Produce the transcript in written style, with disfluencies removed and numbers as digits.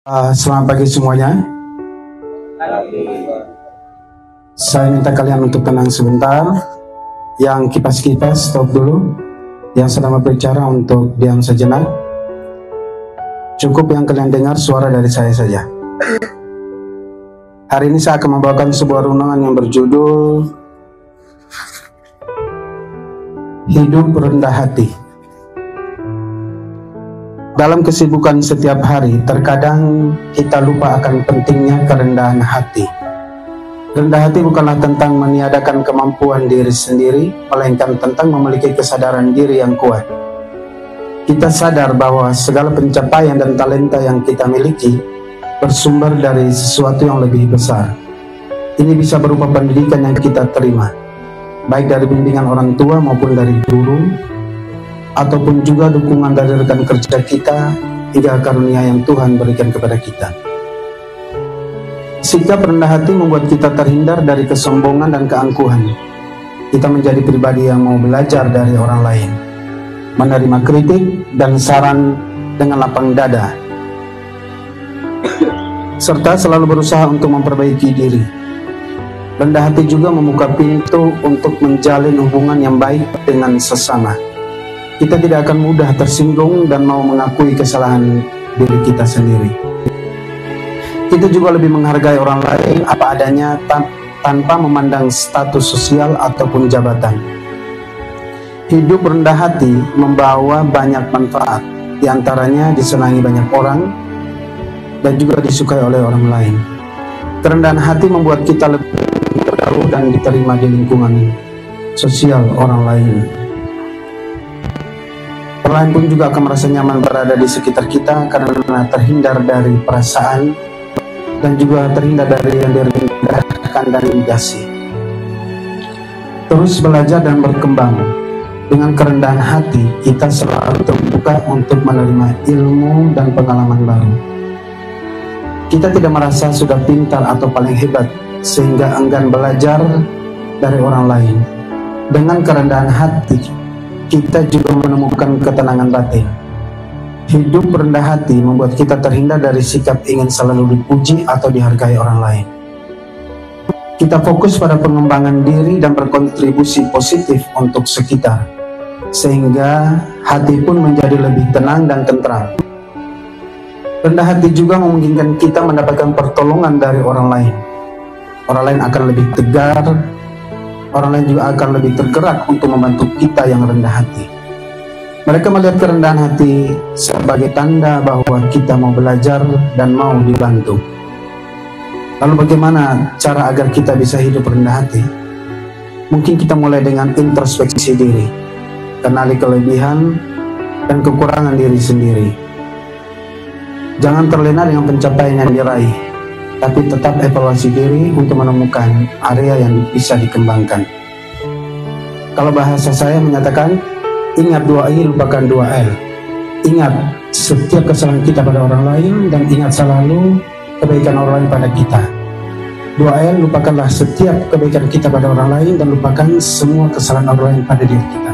Selamat pagi semuanya. Saya minta kalian untuk tenang sebentar. Yang kipas-kipas stop dulu. Yang sedang berbicara untuk diam sejenak. Cukup yang kalian dengar suara dari saya saja. Hari ini saya akan membawakan sebuah renungan yang berjudul Hidup Rendah Hati. Dalam kesibukan setiap hari, terkadang kita lupa akan pentingnya kerendahan hati. Rendah hati bukanlah tentang meniadakan kemampuan diri sendiri, melainkan tentang memiliki kesadaran diri yang kuat. Kita sadar bahwa segala pencapaian dan talenta yang kita miliki bersumber dari sesuatu yang lebih besar. Ini bisa berupa pendidikan yang kita terima, baik dari bimbingan orang tua maupun dari guru, ataupun juga dukungan dari rekan kerja kita, hingga karunia yang Tuhan berikan kepada kita. Sikap rendah hati membuat kita terhindar dari kesombongan dan keangkuhan. Kita menjadi pribadi yang mau belajar dari orang lain, menerima kritik dan saran dengan lapang dada, serta selalu berusaha untuk memperbaiki diri. Rendah hati juga membuka pintu untuk menjalin hubungan yang baik dengan sesama. Kita tidak akan mudah tersinggung dan mau mengakui kesalahan diri kita sendiri. Kita juga lebih menghargai orang lain apa adanya tanpa memandang status sosial ataupun jabatan. Hidup rendah hati membawa banyak manfaat, diantaranya disenangi banyak orang dan juga disukai oleh orang lain. Kerendahan hati membuat kita lebih tertaruh dan diterima di lingkungan sosial orang lain. Orang lain pun juga akan merasa nyaman berada di sekitar kita karena terhindar dari perasaan dan juga terhindar dari yang direndahkan dan diindasi. Terus belajar dan berkembang. Dengan kerendahan hati, kita selalu terbuka untuk menerima ilmu dan pengalaman baru. Kita tidak merasa sudah pintar atau paling hebat sehingga enggan belajar dari orang lain. Dengan kerendahan hati, kita juga menemukan ketenangan batin. Hidup rendah hati membuat kita terhindar dari sikap ingin selalu dipuji atau dihargai orang lain. Kita fokus pada pengembangan diri dan berkontribusi positif untuk sekitar, sehingga hati pun menjadi lebih tenang dan tentram. Rendah hati juga memungkinkan kita mendapatkan pertolongan dari orang lain. Orang lain akan lebih tegar, orang lain juga akan lebih tergerak untuk membantu kita yang rendah hati. Mereka melihat kerendahan hati sebagai tanda bahwa kita mau belajar dan mau dibantu. Lalu bagaimana cara agar kita bisa hidup rendah hati? Mungkin kita mulai dengan introspeksi diri, kenali kelebihan dan kekurangan diri sendiri. Jangan terlena dengan pencapaian yang diraih, tapi tetap evaluasi diri untuk menemukan area yang bisa dikembangkan. Kalau bahasa saya menyatakan, ingat 2I, lupakan 2L. Ingat setiap kesalahan kita pada orang lain dan ingat selalu kebaikan orang lain pada kita. 2L, lupakanlah setiap kebaikan kita pada orang lain dan lupakan semua kesalahan orang lain pada diri kita.